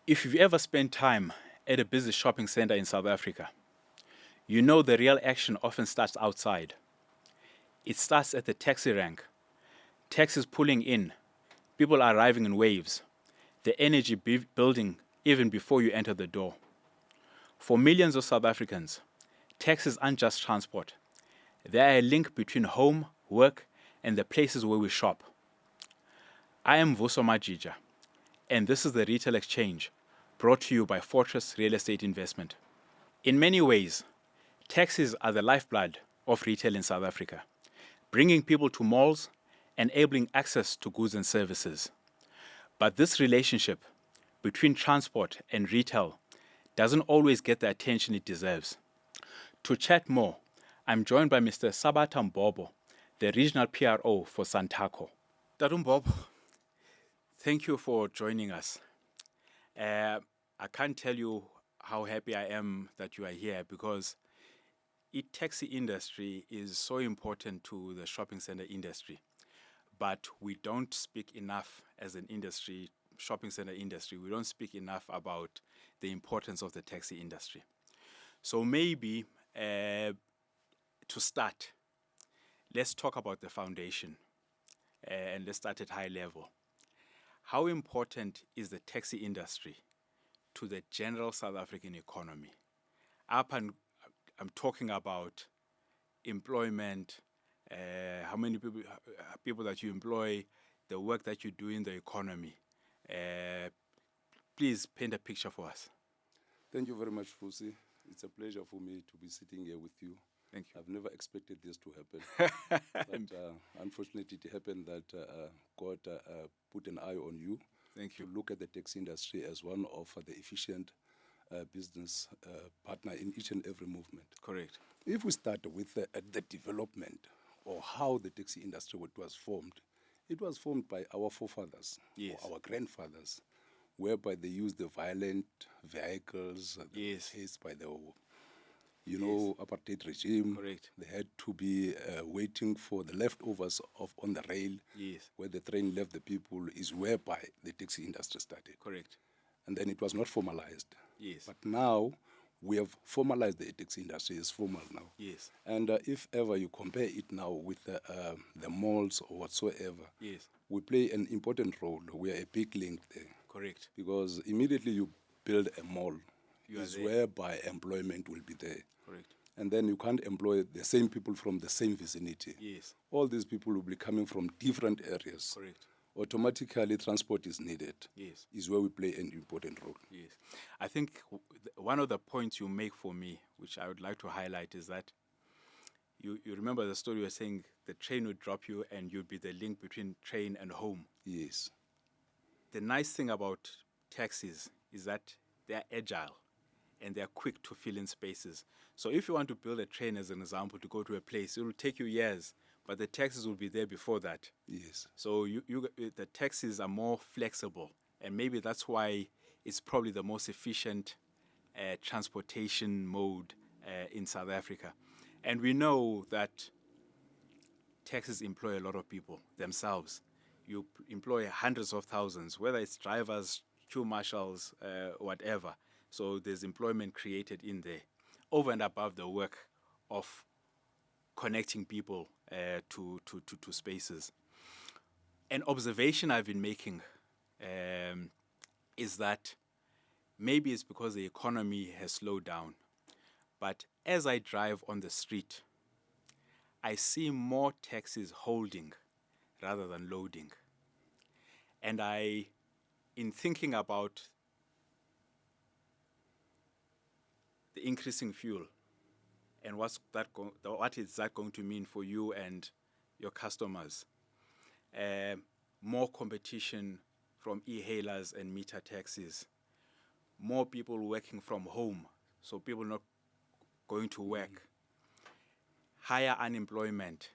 If you've ever spent time at a busy shopping center in South Africa, you know the real action often starts outside. It starts at the taxi rank, taxis pulling in, people arriving in waves, the energy building even before you enter the door. For millions of South Africans, taxis aren't just transport, they are a link between home, work, and the places where we shop. I am Vuso Majija, and this is the Retail Exchange, brought to you by Fortress Real Estate Investment. In many ways, taxis are the lifeblood of retail in South Africa, bringing people to malls, enabling access to goods and services. But this relationship between transport and retail doesn't always get the attention it deserves. To chat more, I'm joined by Mr. Sabata Mbobo, the regional PRO for SANTACO. Tatum Bob, thank you for joining us. I can't tell you how happy I am that you are here because the taxi industry is so important to the shopping center industry. But we don't speak enough as an industry, shopping center industry, we don't speak enough about the importance of the taxi industry. So maybe to start, let's talk about the foundation and let's start at high level. How important is the taxi industry to the general South African economy? I'm talking about employment, how many people that you employ, the work that you do in the economy. Please paint a picture for us. Thank you very much, Fusi. It's a pleasure for me to be sitting here with you. Thank you. I've never expected this to happen. But unfortunately, it happened that God put an eye on you. Thank you. To look at the taxi industry as one of the efficient business partner in each and every movement. Correct. If we start with the development or how the taxi industry was formed, it was formed by our forefathers, Yes. or our grandfathers, whereby they used the violent vehicles that Yes. were faced by the Yes. apartheid regime. Correct. They had to be waiting for the leftovers on the rail. Yes. Where the train left the people is whereby the taxi industry started. Correct. And then it was not formalized. Yes. But now we have formalized the taxi industry. It's formal now. Yes. And if ever you compare it now with the malls or whatsoever, Yes. we play an important role. We are a big link there. Correct. Because immediately you build a mall, You are is there. whereby employment will be there. Correct. And then you can't employ the same people from the same vicinity. Yes. All these people will be coming from different areas. Correct. Automatically, transport is needed. Yes. Is where we play an important role. Yes. I think one of the points you make for me, which I would like to highlight, is that you remember the story you were saying the train would drop you and you'd be the link between train and home. Yes. The nice thing about taxis is that they're agile and they're quick to fill in spaces. So if you want to build a train, as an example, to go to a place, it will take you years, but the taxis will be there before that. Yes. So the taxis are more flexible, and maybe that's why it's probably the most efficient transportation mode in South Africa. And we know that taxis employ a lot of people themselves. You employ hundreds of thousands, whether it's drivers, queue marshals, whatever. So there's employment created in there, over and above the work of connecting people to spaces. An observation I've been making is that maybe it's because the economy has slowed down, but as I drive on the street, I see more taxis holding rather than loading. And in thinking about the increasing fuel and what is that going to mean for you and your customers, more competition from e-hailers and meter taxis, more people working from home, so people not going to work, higher unemployment.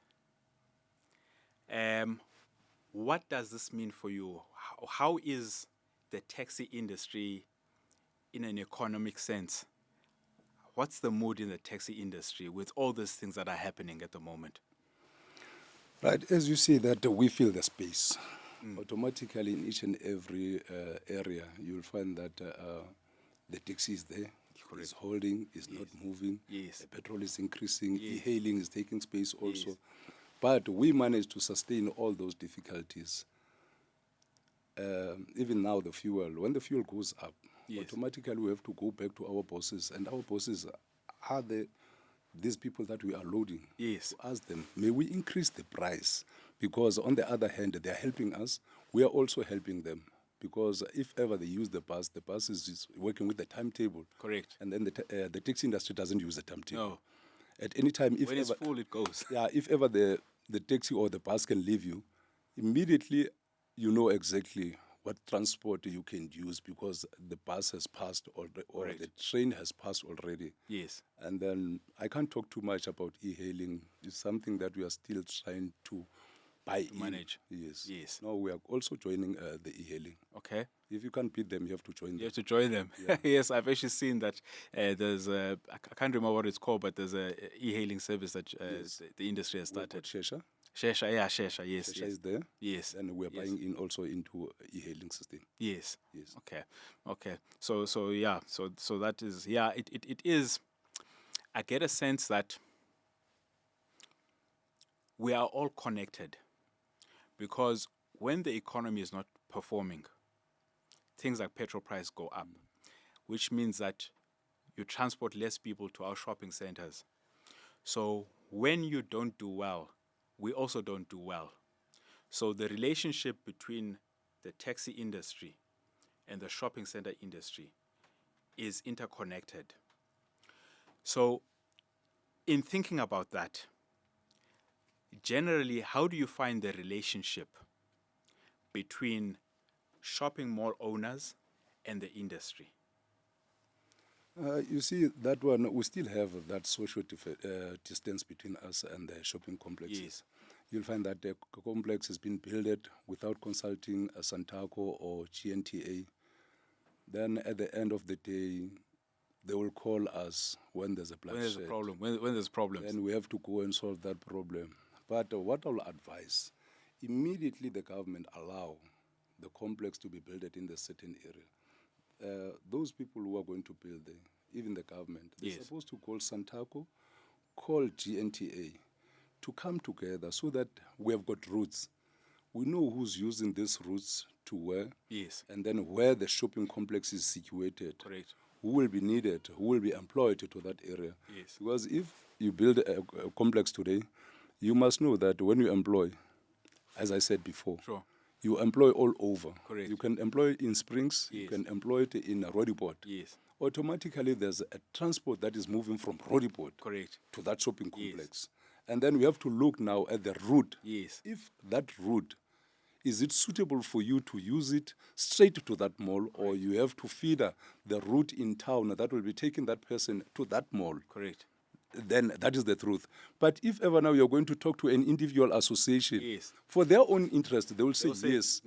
What does this mean for you? How is the taxi industry in an economic sense? What's the mood in the taxi industry with all these things that are happening at the moment? Right, as you see that we fill the space. automatically in each and every area, you'll find that the taxi is there, is holding, is not moving. Yes. The petrol is increasing, Yes. e-hailing is taking space also. Yes. But we managed to sustain all those difficulties. Even now, the fuel, when the fuel goes up, Yes. automatically we have to go back to our bosses, and our bosses are these people that we are loading. Yes. To ask them, may we increase the price? Because on the other hand, they are helping us. We are also helping them. Because if ever they use the bus is working with the timetable. Correct. And then the taxi industry doesn't use the timetable. No. At any time, if When ever, it's full, it goes. yeah, if ever the taxi or the bus can leave you, immediately you know exactly what transport you can use because the bus has passed or Correct. the train has passed already. Yes. And then I can't talk too much about e-hailing. It's something that we are still trying to buy in. Manage. Yes. Yes. No, we are also joining the e-hailing. Okay. If you can't beat them, you have to join You them. have to join them. Yes, I've actually seen that there's a, I can't remember what it's called, but there's a e-hailing service that Yes. the industry has We've got started. Shesha. Shesha, yeah, Shesha, yes, Shesha yes. is there. Yes. And we are Yes. buying in also into e-hailing system. Yes. Yes. Okay. Okay. So yeah. So that is, yeah. It is. I get a sense that we are all connected, because when the economy is not performing, things like petrol price go up, which means that you transport less people to our shopping centers. So when you don't do well, we also don't do well. So the relationship between the taxi industry and the shopping center industry is interconnected. So in thinking about that, generally, how do you find the relationship between shopping mall owners and the industry? You see, that one, we still have that social distance between us and the shopping complexes. Yes. You'll find that the complex has been built without consulting a SANTACO or GNTA. Then at the end of the day, they will call us when there's a bloodshed. When there's a problem, when there's problems. Then we have to go and solve that problem. But what I'll advise, immediately the government allow the complex to be built in the certain area. Those people who are going to build there, even the government, they're Yes. supposed to call SANTACO, call GNTA to come together so that we have got routes. We know who's using these routes to where, Yes. and then where the shopping complex is situated. Correct. Who will be needed, who will be employed to that area. Yes. Because if you build a complex today, you must know that when you employ, as I said before, Sure. you employ all over. Correct. You can employ it in Springs, you Yes. can employ it in Rodiport. Yes. Automatically, there's a transport that is moving from Rodiport Correct. to that shopping complex. And then we have to look now at the route. Yes. If that route, is it suitable for you to use it straight to that mall, or you have to feeder the route in town that will be taking that person to that mall? Correct. Then that is the truth. But if ever now you're going to talk to an individual association, Yes. for their own interest, they will say, They'll say, yes,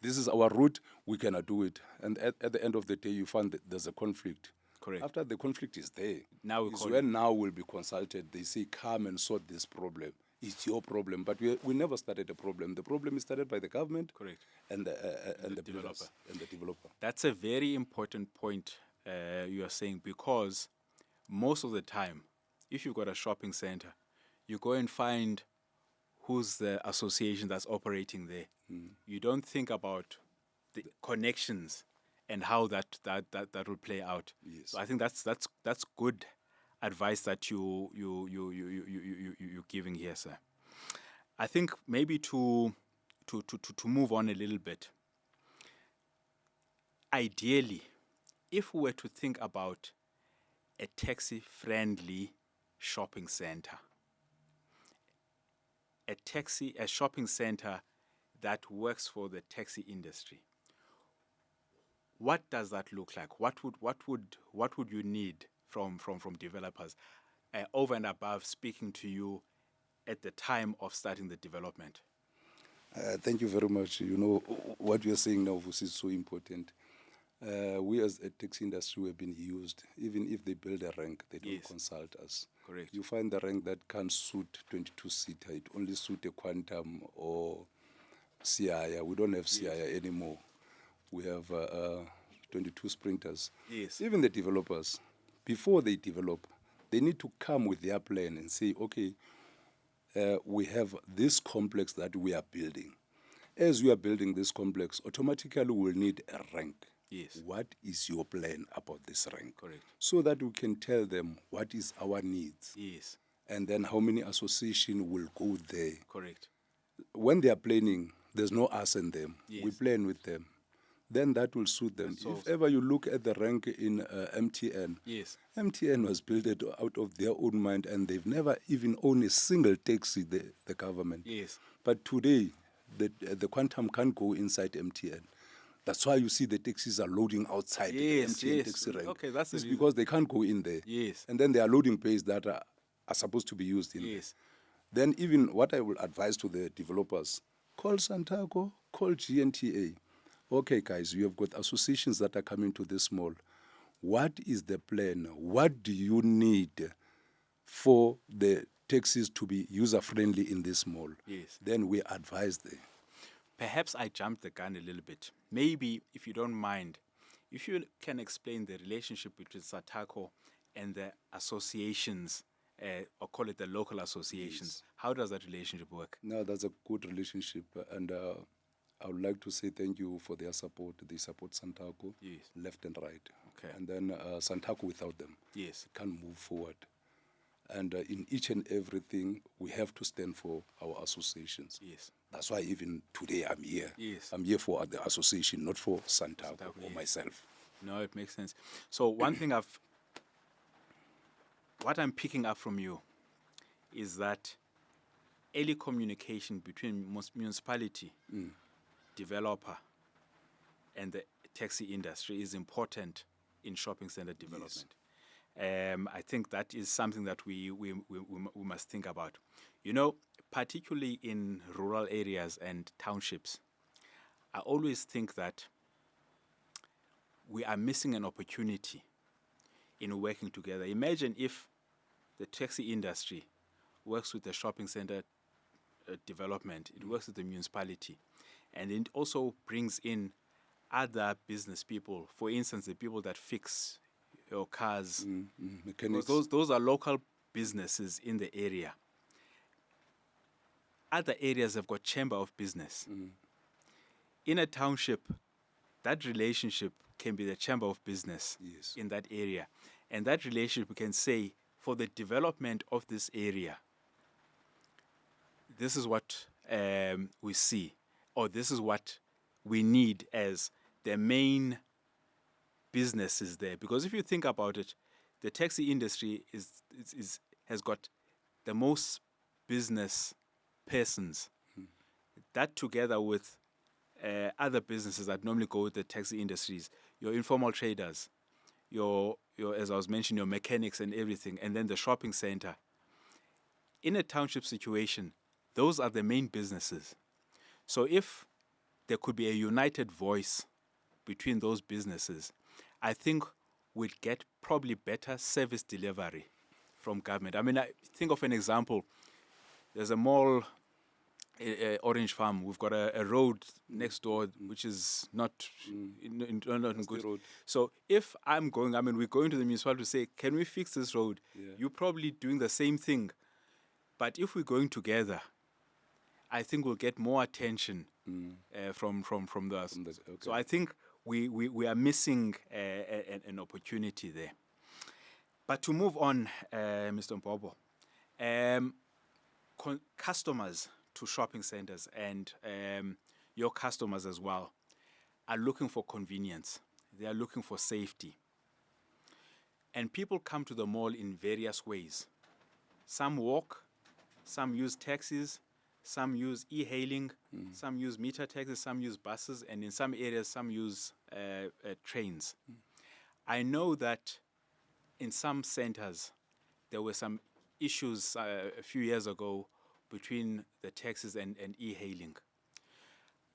this is our route, we cannot do it. And at the end of the day, you find that there's a conflict. correct. After the conflict is there, Now we is call when now we'll be consulted. They say, come and sort this problem. It's your problem. But we never started a problem. The problem is started by the government. Correct. And the developer. builders and the developer. That's a very important point you are saying, because most of the time, if you've got a shopping center, you go and find who's the association that's operating there. You don't think about the connections and how that will play out. Yes. So I think that's good advice that you're giving here, sir. I think maybe to move on a little bit. Ideally, if we were to think about a taxi-friendly shopping center, a shopping center that works for the taxi industry, what does that look like? What would you need from developers over and above speaking to you at the time of starting the development? Thank you very much. You know, what you're saying now, Vuso, is so important. We as a taxi industry have been used. Even if they build a rank, they don't Yes. consult us. Correct. You find the rank that can't suit 22-seater. It only suits a Quantum or CIA. We don't have CIA anymore. We have 22 sprinters. Yes. Even the developers, before they develop, they need to come with their plan and say, okay, we have this complex that we are building. As we are building this complex, automatically we'll need a rank. Yes. What is your plan about this rank? Correct. So that we can tell them what is our needs. Yes. And then how many associations will go there. Correct. When they are planning, there's no us and them. Yes. We plan with them. Then that will suit them. If ever you look at the rank in MTN, yes, MTN was built out of their own mind, and they've never even owned a single taxi, the government. Yes. But today, the quantum can't go inside MTN. That's why you see the taxis are loading outside the MTN taxi rank. Okay, that's it's because they can't go in there. Yes. And then there are loading bays that are supposed to be used in there. Then even what I will advise to the developers, call SANTACO, call GNTA. Okay, guys, you have got associations that are coming to this mall. What is the plan? What do you need for the taxis to be user-friendly in this mall? Yes. Then we advise them. Perhaps I jumped the gun a little bit. Maybe, if you don't mind, if you can explain the relationship between SANTACO and the associations, or call it the local associations. Yes. How does that relationship work? No, that's a good relationship. And I would like to say thank you for their support. They support SANTACO, yes, left and right. Okay. And then SANTACO without them, yes, can't move forward. And in each and everything, we have to stand for our associations. Yes. That's why even today I'm here. Yes. I'm here for the association, not for SANTACO or yes, myself. No, it makes sense. So one thing what I'm picking up from you is that early communication between municipality, developer, and the taxi industry is important in shopping center development. Yes. I think that is something that we must think about. You know, particularly in rural areas and townships, I always think that we are missing an opportunity in working together. Imagine if the taxi industry works with the shopping center development, it works with the municipality, and it also brings in other business people. For instance, the people that fix your cars, mechanics. Those are local businesses in the area. Other areas have got chamber of business. In a township, that relationship can be the chamber of business, yes, in that area. And that relationship can say, for the development of this area, this is what we see, or this is what we need as the main businesses there. Because if you think about it, the taxi industry has got the most business persons. That together with other businesses that normally go with the taxi industries, your informal traders, your as I was mentioning, your mechanics and everything, and then the shopping center. In a township situation, those are the main businesses. So if there could be a united voice between those businesses, I think we'd get probably better service delivery from government. I mean, I think of an example. There's a mall, Orange Farm. We've got a road next door which is not good. Road. So if we're going to the municipality to say, can we fix this road? Yeah. You're probably doing the same thing. But if we're going together, I think we'll get more attention from the okay. So I think we are missing an opportunity there. But to move on, Mr. Mbobo, customers to shopping centers and your customers as well are looking for convenience. They are looking for safety. And people come to the mall in various ways. Some walk, some use taxis, some use e-hailing, some use meter taxis, some use buses, and in some areas, some use trains. I know that in some centers, there were some issues a few years ago between the taxis and e-hailing.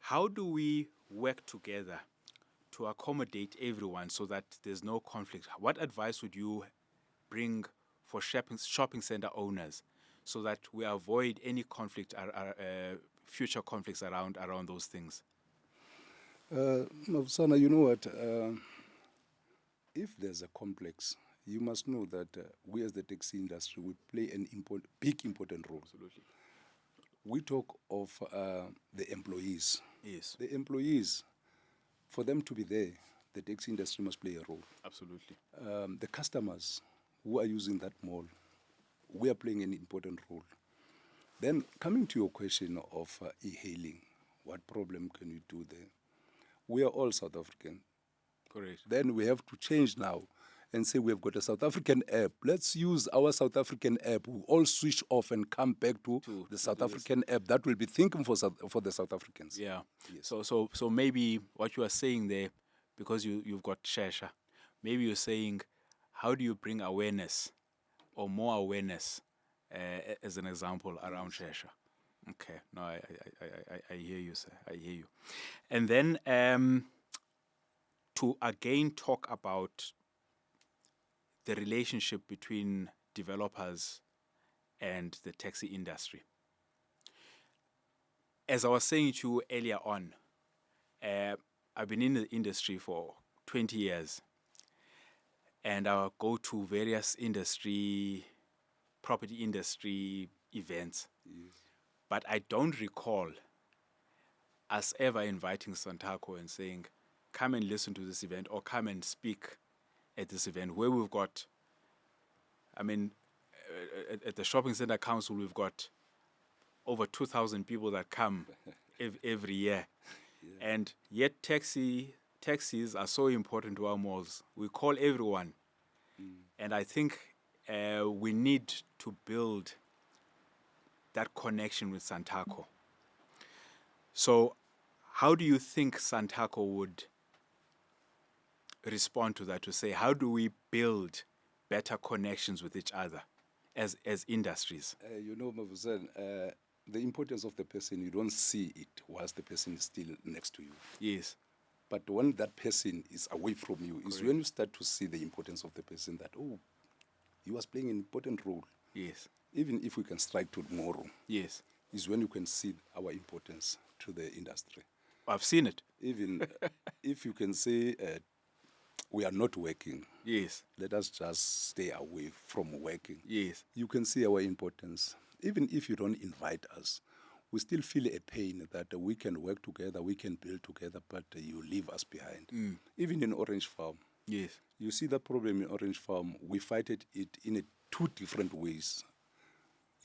How do we work together to accommodate everyone so that there's no conflict? What advice would you bring for shopping center owners so that we avoid any conflict future conflicts around those things? Mavusana, you know what? If there's a complex, you must know that we as the taxi industry, we play an big important role. Absolutely. We talk of the employees. Yes. The employees, for them to be there, the taxi industry must play a role. Absolutely. The customers who are using that mall, we are playing an important role. Then coming to your question of e-hailing, what problem can we do there? We are all South African. Correct. Then we have to change now and say we have got a South African app. Let's use our South African app. We all switch off and come back to the South African app. That will be thinking for the South Africans. Yeah. Yes. So maybe what you are saying there, because you've got Shesha, maybe you're saying, how do you bring awareness or more awareness, as an example, around Shesha? Okay. No, I hear you, sir. I hear you. And then to again talk about the relationship between developers and the taxi industry. As I was saying to you earlier on, I've been in the industry for 20 years, and I go to various property industry events. Yes. But I don't recall us ever inviting SANTACO and saying, come and listen to this event or come and speak at this event, where we've got, at the Shopping Center Council, we've got over 2,000 people that come every year. Yeah. And yet taxis are so important to our malls. We call everyone. And I think we need to build that connection with SANTACO. So how do you think SANTACO would respond to that, to say, how do we build better connections with each other as industries? You know, Mavuzan, the importance of the person, you don't see it whilst the person is still next to you. Yes. But when that person is away from you, is when you start to see the importance of the person, that, oh, he was playing an important role. Yes. Even if we can strike tomorrow, yes, is when you can see our importance to the industry. I've seen it. Even if you can say we are not working, yes, let us just stay away from working. Yes. You can see our importance. Even if you don't invite us, we still feel a pain that we can work together, we can build together, but you leave us behind. Even in Orange Farm. Yes. You see that problem in Orange Farm, we fight it in two different ways.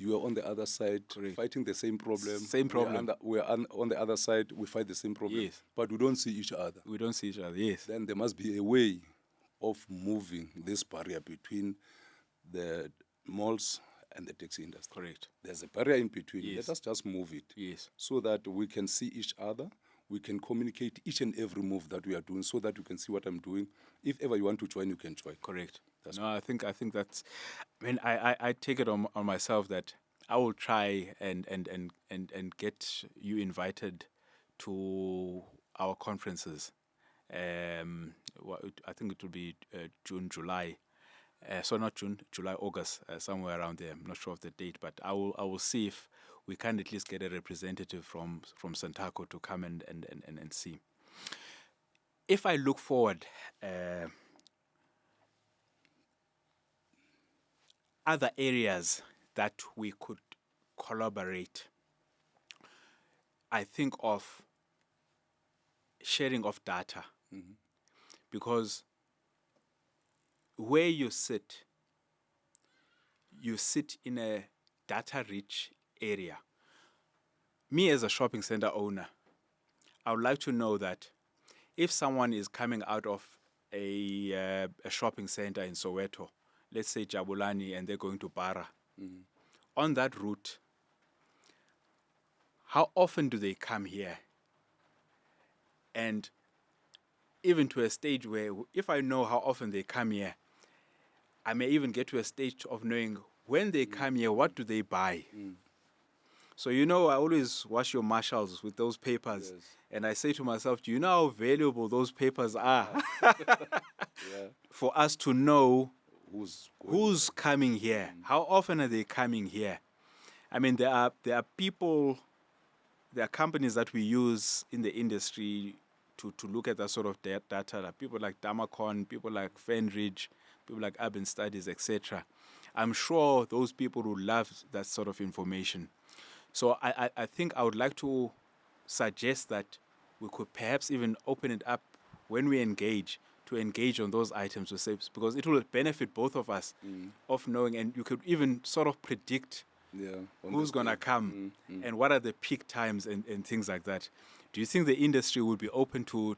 You are on the other side, fighting the same problem. Same problem. We are on the other side, we fight the same problem. Yes. But we don't see each other. We don't see each other, yes. Then there must be a way of moving this barrier between the malls and the taxi industry. Correct. There's a barrier in between. Yes. Let us just move it. Yes. So that we can see each other. We can communicate each and every move that we are doing so that you can see what I'm doing. If ever you want to join, you can join. Correct. I think that's, I take it on myself that I will try and get you invited to our conferences. I think it will be June, July. So not June, July, August, somewhere around there. I'm not sure of the date, but I will see if we can at least get a representative from SANTACO to come and see. If I look forward, other areas that we could collaborate, I think of sharing of data. Because where you sit in a data-rich area. Me as a shopping center owner, I would like to know that if someone is coming out of a shopping center in Soweto, let's say Jabulani, and they're going to Bara, on that route, how often do they come here? And even to a stage where, if I know how often they come here, I may even get to a stage of knowing when they come here, what do they buy? So, I always watch your marshals with those papers. Yes. And I say to myself, do you know how valuable those papers are? For us to know who's coming here. How often are they coming here? There are people there are companies that we use in the industry to look at that sort of data, like people like Damacon, people like Fenridge, people like Urban Studies, etc. I'm sure those people would love that sort of information. So I think I would like to suggest that we could perhaps even open it up when we engage, to engage on those items with SAPS, because it will benefit both of us of knowing, and you could even sort of predict on who's the going to day. come and what are the peak times and things like that. Do you think the industry would be open to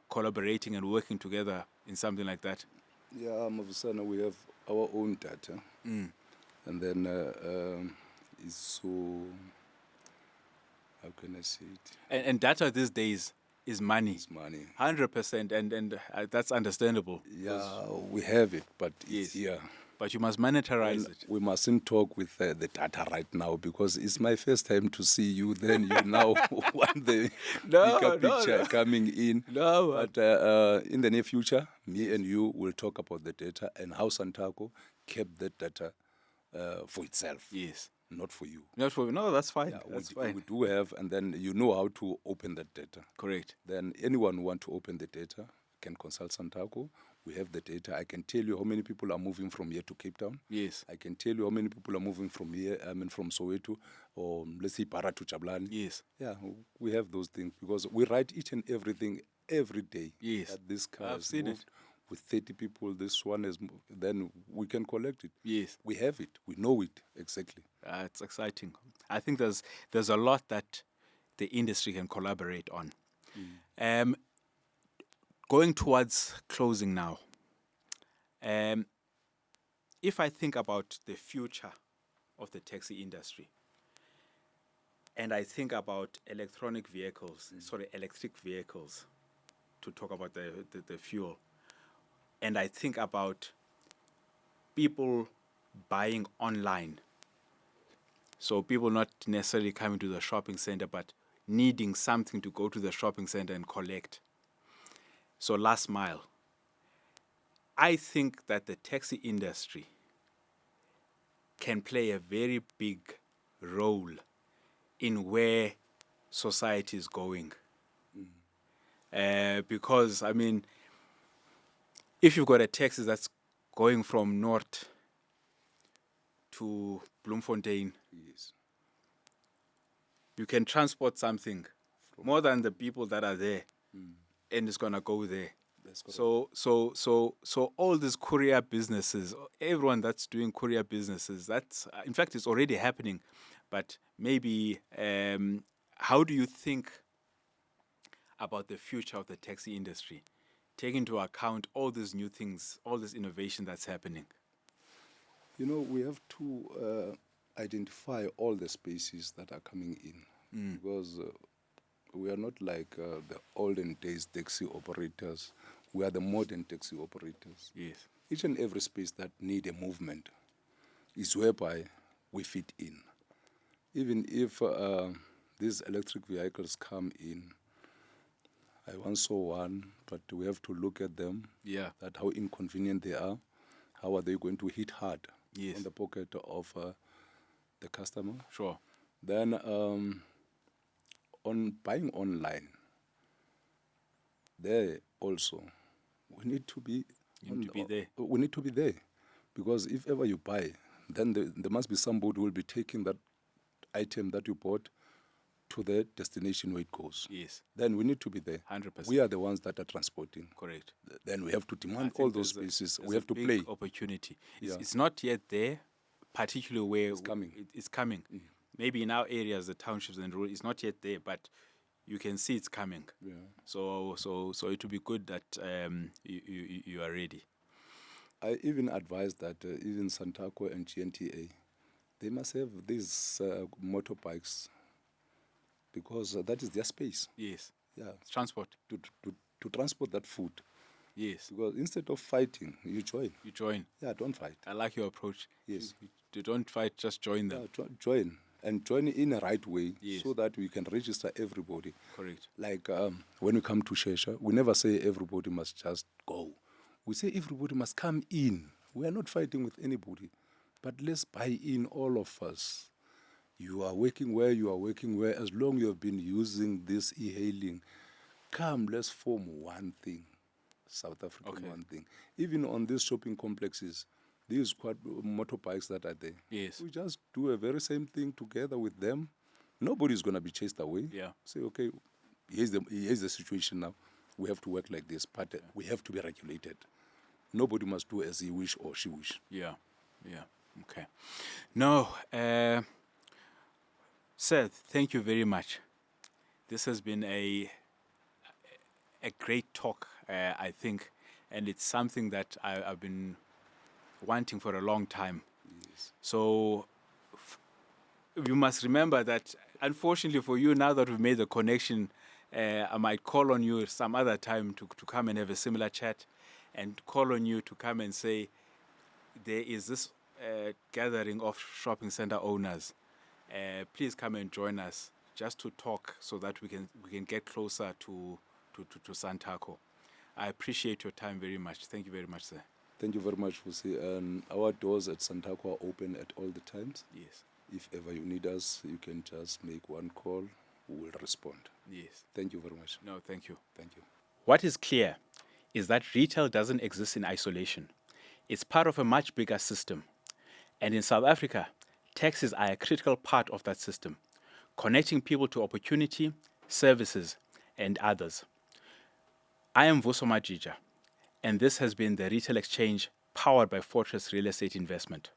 collaborating and working together in something like that? Yeah, Mavusana, we have our own data, and then it's so, how can I say it? And data these days is money. It's money. 100%, and that's understandable. Yeah, we have it, but Yes. it's here. But you must monetize And it. we mustn't talk with the data right now because it's my first time to see you. Then you now want the bigger picture coming in. No, But in the near future, me and you will talk about the data and how SANTACO kept that data for itself, yes. not for you. Not for no, that's fine. Yeah, That's we fine. do have, and then you know how to open that data. Correct. Then anyone who want to open the data can consult SANTACO. We have the data. I can tell you how many people are moving from here to Cape Town. Yes. I can tell you how many people are moving from here, from Soweto, or let's say Para to Chablani. Yes. Yeah, we have those things because we write each and everything every day. Yes. That this car I've has seen moved with 30 people, this one is moved. Then we can collect it. Yes. We have it. We know it exactly. It's exciting. I think there's a lot that the industry can collaborate on. Going towards closing now, if I think about the future of the taxi industry, and I think about electric vehicles, to talk about the fuel, and I think about people buying online, so people not necessarily coming to the shopping center, but needing something to go to the shopping center and collect. So last mile. I think that the taxi industry can play a very big role in where society is going. Because, I mean, if you've got a taxi that's going from North to Bloemfontein, Yes. you can transport something more than the people that are there, and it's going to go there. That's correct. So all these courier businesses, everyone that's doing courier businesses, that's in fact it's already happening, but maybe how do you think about the future of the taxi industry, taking into account all these new things, all this innovation that's happening? You know, we have to identify all the spaces that are coming in because we are not like the olden days taxi operators. We are the modern taxi operators. Yes. Each and every space that need a movement is whereby we fit in. Even if these electric vehicles come in, I once saw one, but we have to look at them, Yeah. that how inconvenient they are, how are they going to hit hard Yes. on the pocket of the customer. Sure. Then on buying online, there also, we need to be there. We need to be there, because if ever you buy, then there must be somebody who will be taking that item that you bought to the destination where it goes. Yes. Then we need to be there. 100%. We are the ones that are transporting. Correct. Then we have to I demand think all those there's spaces. there's We have to big play. opportunity. Yeah. It's not yet there, particularly where It's coming. It's coming. Maybe in our areas, the townships and rural, it's not yet there, but you can see it's coming. Yeah. So it would be good that you are ready. I even advise that even SANTACO and GNTA, they must have these motorbikes, because that is their space. Yes. Yeah, Transport. to transport that food. Yes. Because instead of fighting, you join. You join. Yeah, don't fight. I like your approach. Yes. You don't fight, just join them. Yeah, join. And join in a right way, Yes. so that we can register everybody. Correct. Like when we come to Shesha, we never say everybody must just go. We say everybody must come in. We are not fighting with anybody, but let's buy in, all of us. You are working where you are working where. As long you have been using this e-hailing, come, let's form one thing, South African Okay. one thing. Even on these shopping complexes, these quad motorbikes that are there, Yes. we just do a very same thing together with them. Nobody's going to be chased away. Yeah. Say, okay, here's the situation now. We have to work like this, but we have to be regulated. Nobody must do as he wish or she wish. Yeah. Yeah. Okay. No, Seth, thank you very much. This has been a great talk, I think, and it's something that I've been wanting for a long time. Yes. So you must remember that, unfortunately for you, now that we've made the connection, I might call on you some other time to come and have a similar chat, and call on you to come and say, there is this gathering of shopping center owners. Please come and join us just to talk so that we can get closer to SANTACO. I appreciate your time very much. Thank you very much, sir. Thank you very much, Vusi. And our doors at SANTACO are open at all the times. Yes. If ever you need us, you can just make one call. We will respond. Yes. Thank you very much. No, thank you. Thank you. What is clear is that retail doesn't exist in isolation. It's part of a much bigger system. And in South Africa, taxis are a critical part of that system, connecting people to opportunity, services, and others. I am Vuso Majija, and this has been the Retail Exchange powered by Fortress Real Estate Investment.